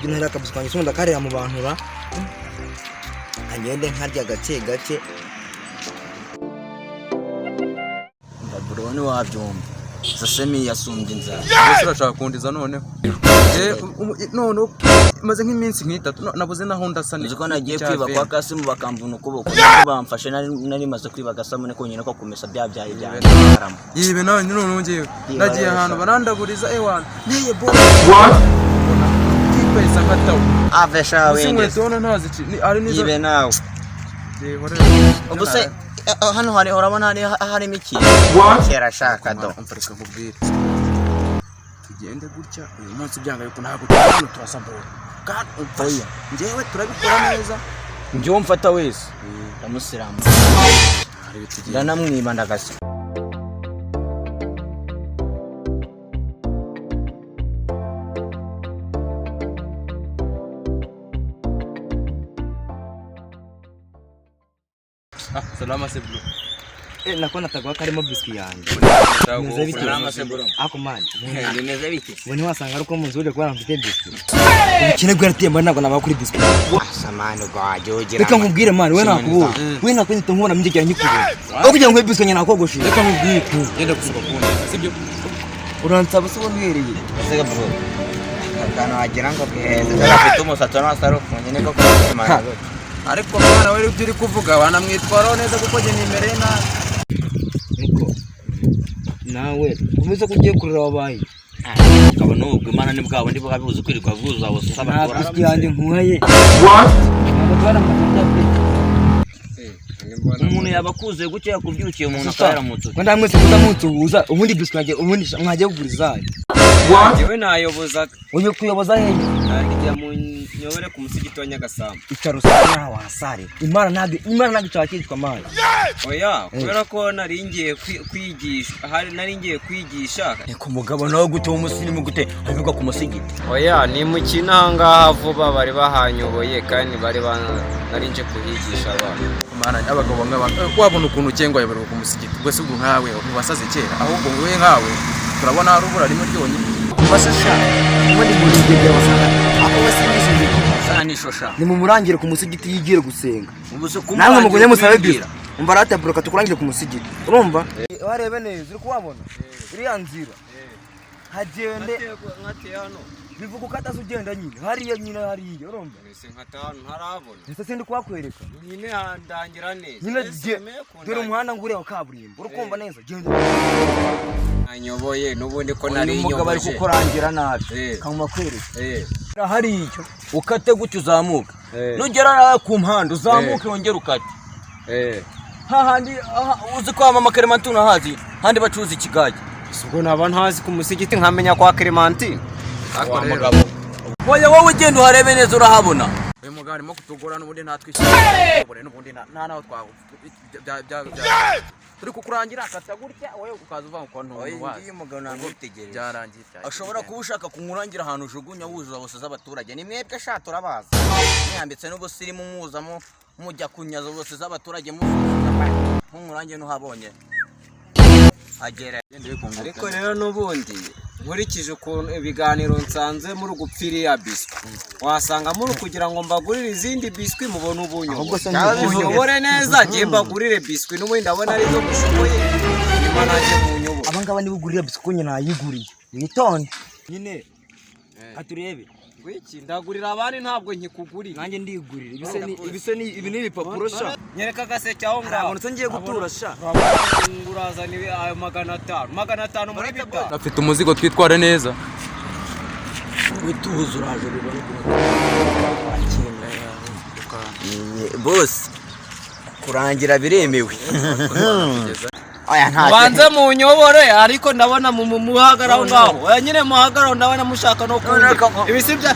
biswi ntara kabiswi kwanjye sonda karira mu bantu ra agende nkarya gake gake ndaburo wabyumva sasemi yasumbye inzara urashaka kundiza none none maze nk'iminsi nk'itatu nabuze naho ndasa niko nagiye kwiba kwa Kasimu bakamvuna ukuboko bamfashe nari maze kwiba Gasamune konyine ko kumesa byabyaye byaramo yibe none ngewe nagiye ahantu barandaguriza ewana neye bo pesa nkataho avesha wende sinwe ntazi ari nizo yibe nawe ubuse hano hari urabona hari miki kera shaka do umfarika kubwira tugende gutya uyu munsi byanga yuko ntabwo tubona turasambura kandi umfasha ngewe turabikora neza njye mfata wese ndamusiramu ndanamwiba ndagasa salama se bro nakona tagwa karimo biswi yanjye salama se bro ako man nimeze biki bone wasanga ruko munzu uje kubara mfite biswi ikine gwaratemba ntabwo naba kuri biswi samane gwajogera reka nkubwire man we nakubo we nakwita nkubona mjye nyikubona aho kugira ngo biswi nyana kogoshe reka nkubwire yenda kusuka kubona sibyo uransaba se wonwereye sega bro kana wagira ngo biheze afite umusatsi n'asaro nyine ko kumana ariko mwana we uri kuvuga wanamwitwaraho neza kuko je nimereye na niko nawe umize kugiye kurira wabaye akaba nubwo imana ni bwabo ndi bwabibuze kwirirwa vuza bose sabatora ntabwo yandi nkuhaye umuntu yabakuze gucye yakubyukiye umuntu akayaramutse ngo ndamwese muzamutuza ubundi biswi yaje ubundi mwaje kuguriza yewe nayoboza uyu kuyoboza hehe ngiye mu nyobere ku musigiti wa Nyagasamba itarusana wasare imana ntabwo cyakitwa mali oya kubera ko naringiye kwigisha naringiye kwigisha ku mugabo nawe gute umusirimu gute avuga ku musigiti oya ni mu kinanga vuba bari bahanyoboye kandi bari narinje kuhigisha abantu mana abagabo wabona ukuntu cyangwa yabara ku musigiti gwese ubwo nkawe ntiwasaze kera ahubwo wowe nkawe turabona harubura rimwe ryonyine basasha ubundi mu kigega wasanga ako basingije sana shosha ni mu murangire ku musigiti yigire gusenga namwe mugonye musabe bira umbarata broka tukurangire ku musigiti urumva warebe neza uri kuwabona iriya nzira hagende nkate hano bivuga ko atazugenda nyine hariya nyine hariya urumva ese nkata hano ntarabona ese sindi kwakwereka nyine handangira neza nyine dore umuhanda ngure wa kaburimbo urukumva neza genda anyoboye nubundi ko nari nyoboje umugabo ari kukurangira nabi kamuma kwereka hariya ukate gutyo uzamuka nugera ku mpanda uzamuke wongera ukate hahandi uzi ko mama Clementine hazi handi bacuza ikigage ubwo naba ntazi ku musigiti nkamenya kwa Clementine ako mugabo oya wowe genda uharebe neza urahabona uyu mugabo arimo kutugora n'ubundi natwishyura n'ubundi nta naho twa turi kukurangira akata gutya wowe ukaza uva ko nto ngiye umugabo namwitegereje byarangiye ashobora kuba ushaka kunkurangira ahantu ujugunya wuzuza bose z'abaturage ni mwebwe sha turabaza nyambitse n'ubusirimu muzamo mujya kunyaza bose z'abaturage nk'umurange n'uhabonye agera ariko rero n'ubundi nkurikije ukuntu ibiganiro nsanze muri gupfira ya biswi wasanga muri kugira ngo mbagurire izindi biswi mubone ubunyobore neza ngiye mbagurire biswi n'ubundi ndabona arizo mushoboye nyuma naje mu nyobore abangaba nibugurira biswi ko nyina yiguriye nitonde nyine aturebe Wiki ndagurira abandi ntabwo nkikugurira nanjye ndigurira ibi ni ibipapuro sha nyereka gaseke aho ngaho none ngiye gutura sha ngurazana ayo 500 muri bitatu afite umuzigo twitware neza wituza uraje bibone boss kurangira biremewe aya nta banze mu nyobore ariko ndabona mu muhagaraho ngaho oya nyine muhagaraho ndabona mushaka no kumva ibisibya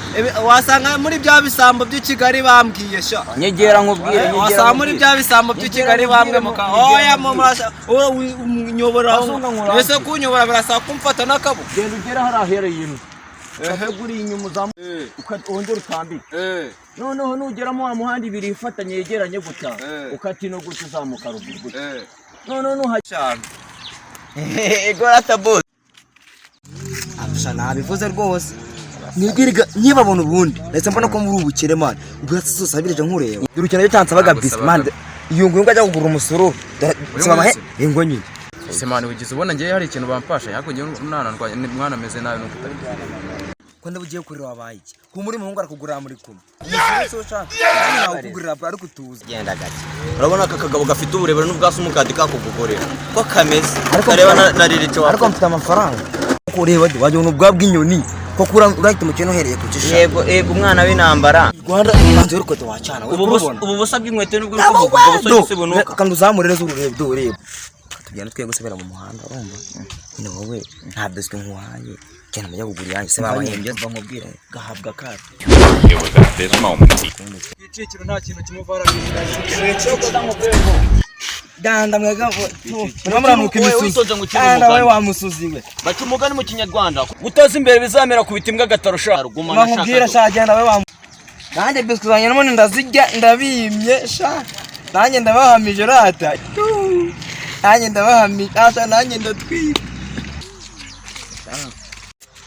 wasanga muri bya bisambo by'Ikigali bambwiye sha nyegera nkubwire wasanga muri bya bisambo by'Ikigali bambwe muka oya mu murasha unyoboraho ese kunyobora birasaba kumfata nakabo genda ugera harahereye ino guri inyuma uzamu ukongera utambike noneho nugeramo wa muhanda ibiri ifatanye yegeranye guta ukatino gutyo uzamuka ruguru no hacana ego rata boss abusha nabivuze rwose nibwiriga nkibabona ubundi ndetse mbona ko muri ubukire man ubwatsi zose abirije nkureba urukino cyansa baga bisman iyo ngo ajya kugura umusoro sima ngo nyine semana wigize ubona ngiye hari ikintu bampasha yakugiye umwana ndwanye mwana ameze nabi no kutari ko ndabugiye kuri wabaye iki ku muri muhungu arakugurira muri kumwe umusoro cyane nawe kugurira bwa ariko tuzi genda gake urabona aka kagabo gafite uburebure n'ubwasi umukadi kakugugorera ko kameze kareba nariricyo ariko mfite amafaranga ko ureba waje ubwa bw'inyoni ko kura urahita umukino uhereye ku cisha yego umwana w'intambara Rwanda banze rukote wacana ubu busa bw'inkweto n'ubwo ubuso busebunuka kandi uzamurere z'ururebe ureba tugenda twiye gusubira mu muhanda urumva nyine wowe nta biswe nk'uhaye cyane mujya kugura yanjye se babahembye bamubwira gahabwa kato igiciro nta kintu kimuvara danda mwega muramuka imisuzi danda we wamusuziwe baca umugani mu kinyarwanda guteza imbere bizamera ku biti mbwa gatarusha rugumana shaka bamubwira shagenda we wamu nanjye biswe zanye none ndazijya ndabimye sha nanjye ndabahamije rata nanjye ndabahamije asa nanjye ndatwira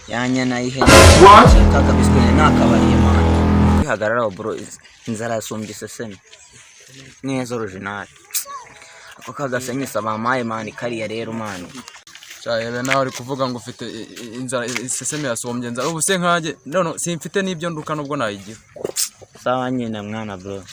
yanya nayihene kaka biswe nakabariye man kwihagarara bro inzara yasumbye seseme neza original ako kagasenye saba maye man kariya rero man cyane nawe ari kuvuga ngo ufite inzara seseme yasumbye inzara ubu se nkaje none simfite n'ibyo nduka nubwo nayigira sawa nyine mwana bro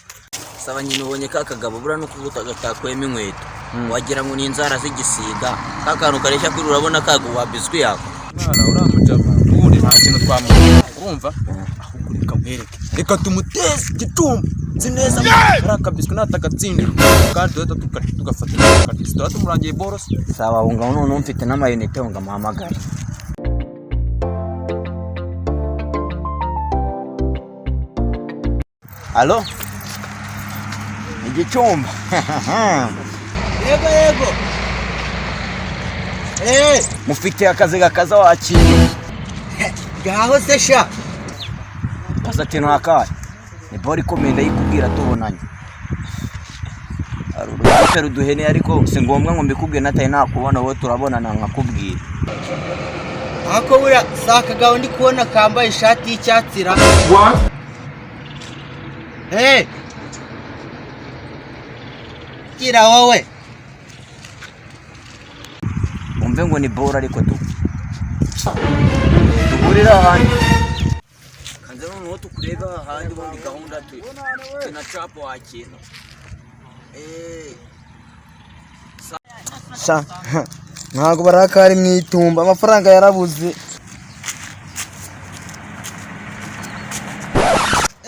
saba nyine ubonye kakagabo bura no kubuta gatakwema inkweto wagira ngo ni inzara zigisiga kakantu kareshya kuri urabona kago wa biswi yako mwana uramujama ubundi nta kintu twamubona urumva ahugurika mwereke reka tumuteze gitumba zineza arakabiswe natagatsindira kandi tugafata akadisito tumurangiye boros sawa unga none mfite n'amayinite unga muhamagara Allo igicumba yego mufite akazi gakaza wakintu gaho se sha pasatino akaye ni bori komenda yikubwira tubonanye arurupero duhene ariko se ngombwa ngo mbikubwiye nataye nakubona wowe turabonana nkakubwira ako bura saka gaho ndi kubona kambaye ishati y'icyatsira what kira wowe umve ngo ni bora ariko duhurira ahandi kanze noneho tukureba ahandi ubundi gahunda na capo wakina sha ntago barakari mwitumba amafaranga yarabuze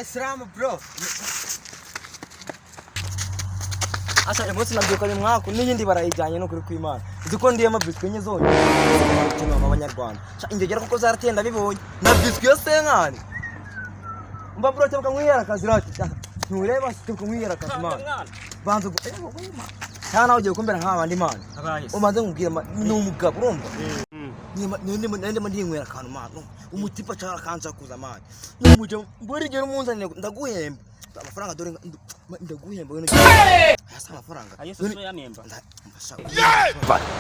Islam bro asa emotsi nabyukanye mwako n'iyindi barayijyanye no kuri kwimana ziko ndiye mabiswe nye zone cyane abanyarwanda ingegera kuko zaratenda bibonye na biswe yo senkani mba bro cyangwa mwiyara kazi rati ntureba sitiko mwiyara kazi mana banzo cyana ugiye kumbera nk'abandi mana umaze nkubwira ni umugabo urumva nende ndinywera kantu mana umutipa cyara kanza kuza mana n'umuje mburi gero umunzanire ndaguhemba amafaranga dore ndaguhemba wino asa amafaranga ayeso yanemba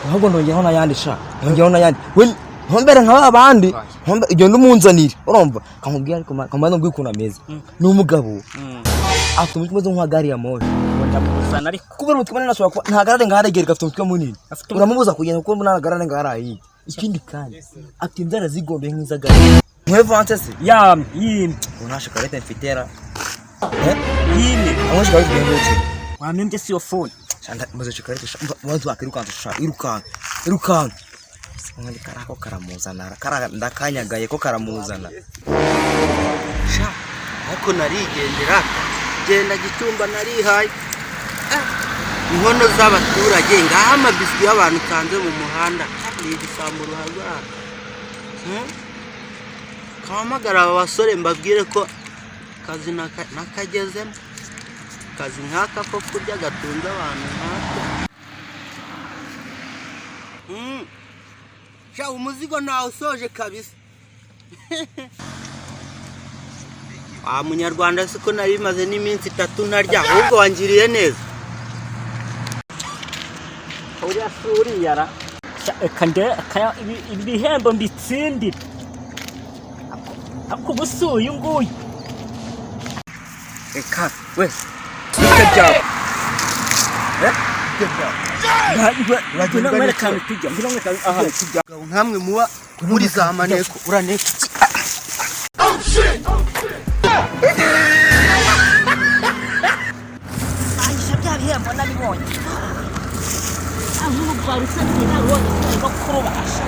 ahubwo ndongeraho nayandi sha ndongeraho nayandi we ntombere nk'abandi ntombe igihe ndumunzanire urumva kamubwira ariko kamana ngwikuna ameze ni umugabo afite umutwe meze nk'agari ya moyo ndamuzana ariko kubera umutwe munini ashobora kuba ntagarare ngaregera afite umutwe munini uramubuza kugenda kuko mbona nagarare ngarayi ikindi kandi afite inzara zigombe nk'izagari mwevance se yimye unashaka leta mfitera yimye amashaka leta ngende wamembye siyo phone shanda maze chikarete wanzu akirukanza sha irukan ngandi karako karamuzana ndakanyagaye ko karamuzana sha ariko narigendera genda gitumba narihaye inkono z'abaturage ngaha amabiswi y'abantu kanze mu muhanda ni igisambu ruhagara kamagara abasore mbabwire ko kazi nakagezemo kazi nkaka ko kurya gatunze abantu nkaka sha umuzigo nawe usoje kabisa munyarwanda siko nari bimaze n'iminsi 3 narya ahubwo wangiriye neza uriya suri yara kande ibihembo mbitsindira akubusuye nguyu Reka we bite byawe nkamwe muba muri za maneko uraneka bangisha bya bihembo nabibonye ahubwo rusatse ntabwo no kurubasha